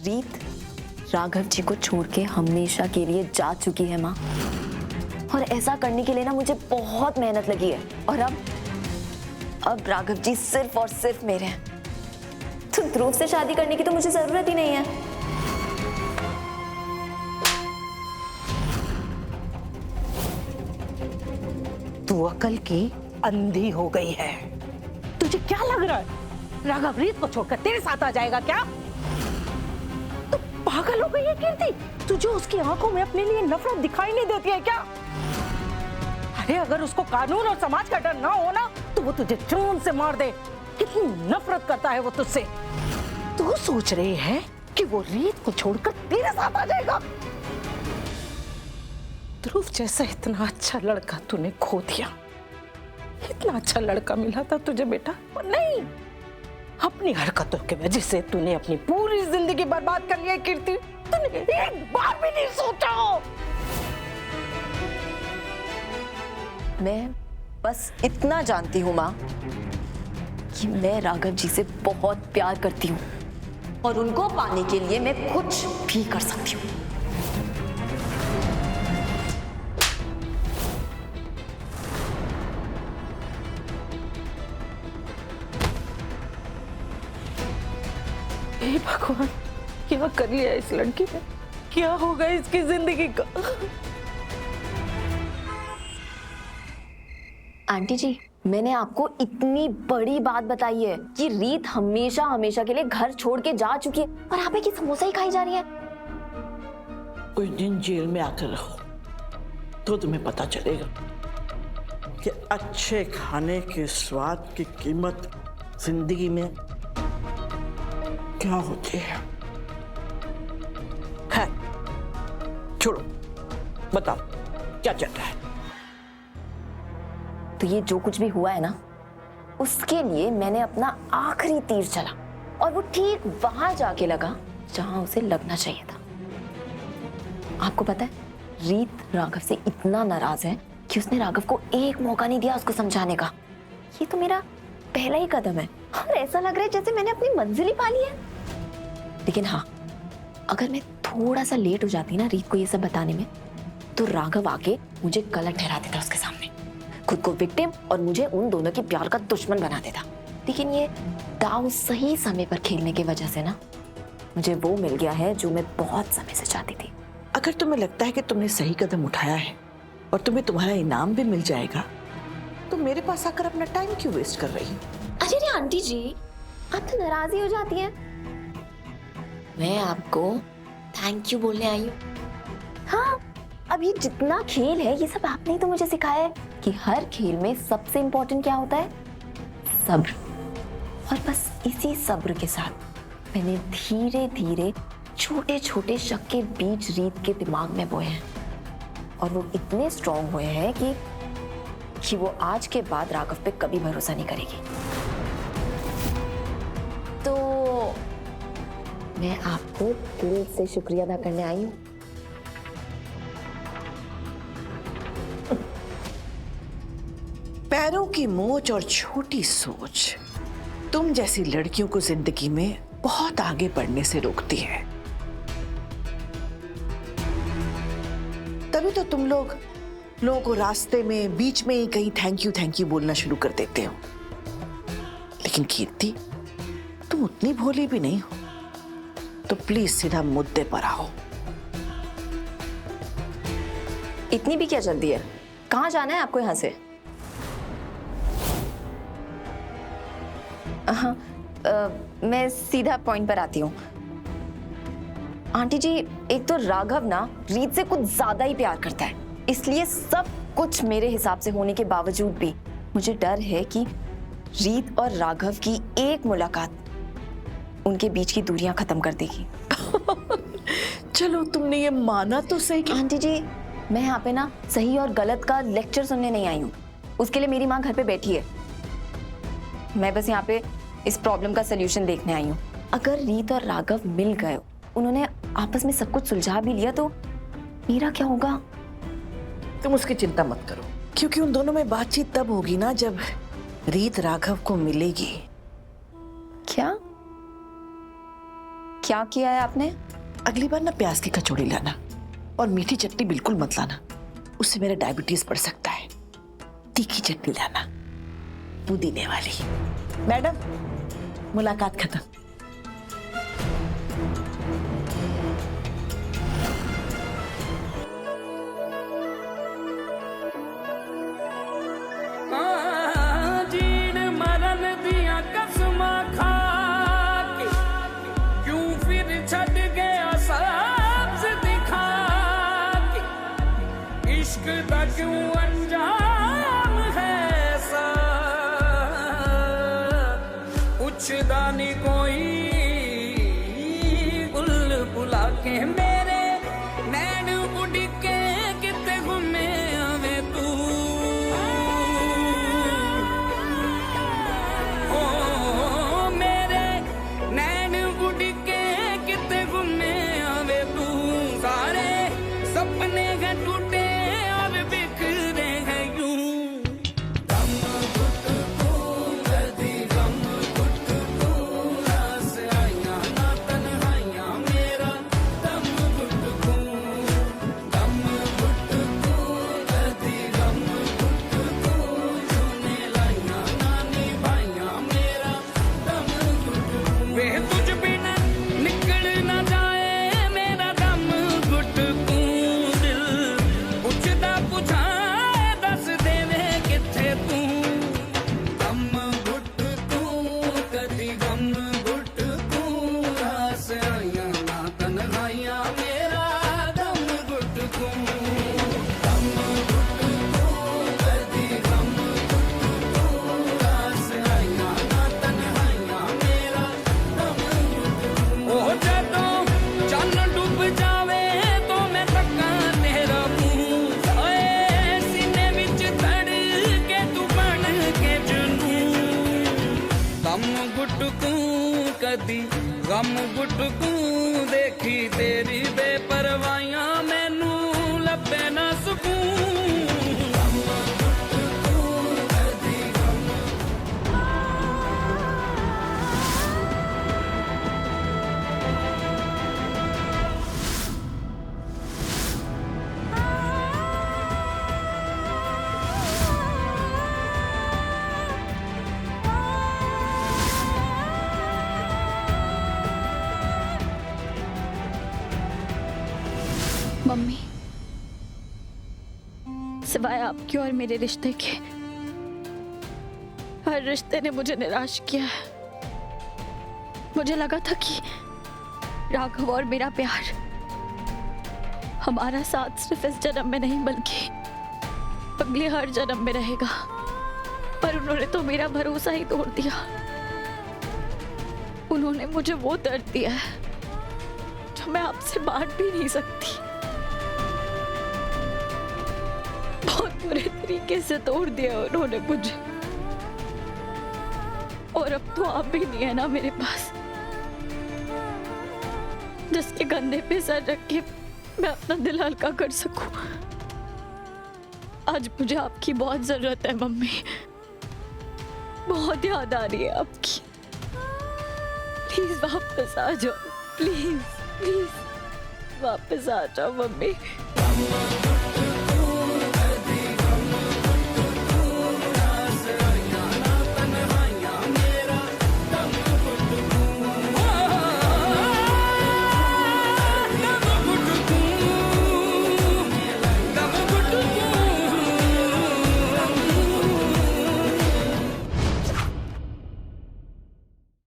रीत राघव जी को छोड़ के हमेशा के लिए जा चुकी है माँ, और ऐसा करने के लिए ना मुझे बहुत मेहनत लगी है। और अब राघव जी सिर्फ और सिर्फ मेरे हैं, तो ध्रुव से शादी करने की तो मुझे जरूरत ही नहीं है। तू अकल की अंधी हो गई है। तुझे क्या लग रहा है राघव रीत को छोड़कर तेरे साथ आ जाएगा क्या? तू पागल हो गई है कीर्ति? तुझे उसकी आंखों में अपने लिए नफरत दिखाई नहीं देती है क्या? अरे अगर उसको कानून और समाज का डर ना हो ना तो वो तुझे खून से मार दे। कितनी नफरत करता है वो तुझसे। तू सोच रही है कि वो रीत को छोड़कर तेरे साथ आ जाएगा? ध्रुव जैसा इतना अच्छा लड़का तूने खो दिया। इतना अच्छा लड़का मिला था तुझे बेटा, पर नहीं, अपनी हरकतों की वजह से तूने अपनी पूरी जिंदगी बर्बाद कर लिया कीर्ति। तूने एक बार भी नहीं सोचा। मैं बस इतना जानती हूँ माँ कि मैं राघव जी से बहुत प्यार करती हूँ, और उनको पाने के लिए मैं कुछ भी कर सकती हूँ। हे भगवान, क्या कर लिया इस लड़की ने? क्या होगा इसकी जिंदगी का? आंटी जी, मैंने आपको इतनी बड़ी बात बताई है कि रीत हमेशा हमेशा के लिए घर छोड़ के जा चुकी है, और आप एक ही समोसा ही खाई जा रही है। कुछ दिन जेल में आकर रहो तो तुम्हें पता चलेगा कि अच्छे खाने के स्वाद की कीमत जिंदगी में क्या होती है। छोड़ो, बताओ क्या चल रहा है? तो ये जो कुछ भी हुआ है ना, उसके लिए मैंने अपना आखिरी तीर चला, और वो ठीक वहां जाके लगा जहां उसे लगना चाहिए था। आपको पता है, रीत राघव से इतना नाराज है कि उसने राघव को एक मौका नहीं दिया उसको समझाने का। ये तो मेरा पहला ही कदम है, और ऐसा लग रहा है जैसे मैंने अपनी मंजिल ही पा ली है। लेकिन हाँ, अगर मैं थोड़ा सा लेट हो जाती ना रीत को ये सब बताने में, तो राघव आके मुझे गलत ठहरा देता उसके सामने, खुद को विक्टिम और मुझे उन दोनों के प्यार का दुश्मन बना देता। लेकिन ये दाव सही समय पर खेलने की वजह से ना मुझे वो मिल गया है जो मैं बहुत समय से चाहती थी। अगर तुम्हें लगता है कि तुमने सही कदम उठाया है और तुम्हें तुम्हारा इनाम भी मिल जाएगा, तो मेरे पास आकर अपना टाइम क्यों वेस्ट कर रही हो? अरे आंटी जी, आप तो नाराज ही हो जाती हैं। मैं आपको थैंक यू बोलने आई हूँ। हाँ, अब ये जितना खेल है ये सब आपने ही तो मुझे सिखाया है कि हर खेल में सबसे इम्पोर्टेंट क्या होता है? सब्र। और बस इसी सब्र के साथ मैंने धीरे धीरे छोटे छोटे शक के बीज रीत के दिमाग में बोए हैं, और वो इतने स्ट्रांग हुए हैं कि वो आज के बाद राघव पे कभी भरोसा नहीं करेगी। तो मैं आपको दिल से शुक्रिया अदा करने आई हूँ। पैरों की मोच और छोटी सोच तुम जैसी लड़कियों को जिंदगी में बहुत आगे बढ़ने से रोकती है। तभी तो तुम लोगों को रास्ते में बीच में ही कहीं थैंक यू बोलना शुरू कर देते हो। लेकिन कीर्ति, तुम उतनी भोली भी नहीं हो, तो प्लीज सीधा मुद्दे पर आओ। इतनी भी क्या जल्दी है? कहाँ जाना है आपको यहाँ से? हाँ, मैं सीधा पॉइंट पर आती हूँ। आंटी जी, एक तो राघव ना रीत से कुछ ज्यादा ही प्यार करता है, इसलिए सब कुछ मेरे हिसाब से होने के बावजूद भी मुझे डर है कि रीत और राघव की एक मुलाकात उनके बीच की दूरियां खत्म कर देगी। चलो, तुमने ये माना तो सही कि... आंटी जी, मैं यहाँ पे ना सही और गलत का लेक्चर सुनने नहीं आई हूँ। उसके लिए मेरी माँ घर पे बैठी है। मैं बस यहाँ पे इस प्रॉब्लम का सलूशन देखने आई हूँ। अगर रीत और राघव मिल गए, उन्होंने आपस में सब कुछ सुलझा भी लिया, तो मेरा क्या होगा? तुम उसकी चिंता मत करो, क्योंकि उन दोनों में बातचीत तब होगी ना जब रीत राघव को मिलेगी। क्या? क्या किया है आपने? अगली बार ना प्याज की कचौड़ी लाना और मीठी चटनी बिल्कुल मत लाना, उससे मेरा डायबिटीज बढ़ सकता है। तीखी चटनी लाना, पुदीने वाली। मैडम, मुलाकात खत्म। दानी कोई गुल बुला के मेरे नैन उड़ के किते घूमे आवे तू। ओ मेरे नैन उड़ के किते घूमे आवे तू। सारे सपने हैं टूटे और बिखरे हैं यूं। गम गुटकू देखी तेरी बेपरवाहियां मैनू लभे ना सुकून। मम्मी, सिवाय आपके और मेरे रिश्ते के हर रिश्ते ने मुझे निराश किया है। मुझे लगा था कि राघव और मेरा प्यार, हमारा साथ सिर्फ इस जन्म में नहीं बल्कि अगले हर जन्म में रहेगा, पर उन्होंने तो मेरा भरोसा ही तोड़ दिया। उन्होंने मुझे वो दर्द दिया है जो मैं आपसे बांट भी नहीं सकती। बहुत बुरे तरीके से तोड़ दिया उन्होंने मुझे, और अब तो आप भी नहीं है ना मेरे पास, जिसके कंधे पे सर रख के मैं अपना दिल हल्का कर सकूं। आज मुझे आपकी बहुत जरूरत है मम्मी, बहुत याद आ रही है आपकी। प्लीज वापस आ जाओ, प्लीज प्लीज वापस आ जाओ मम्मी।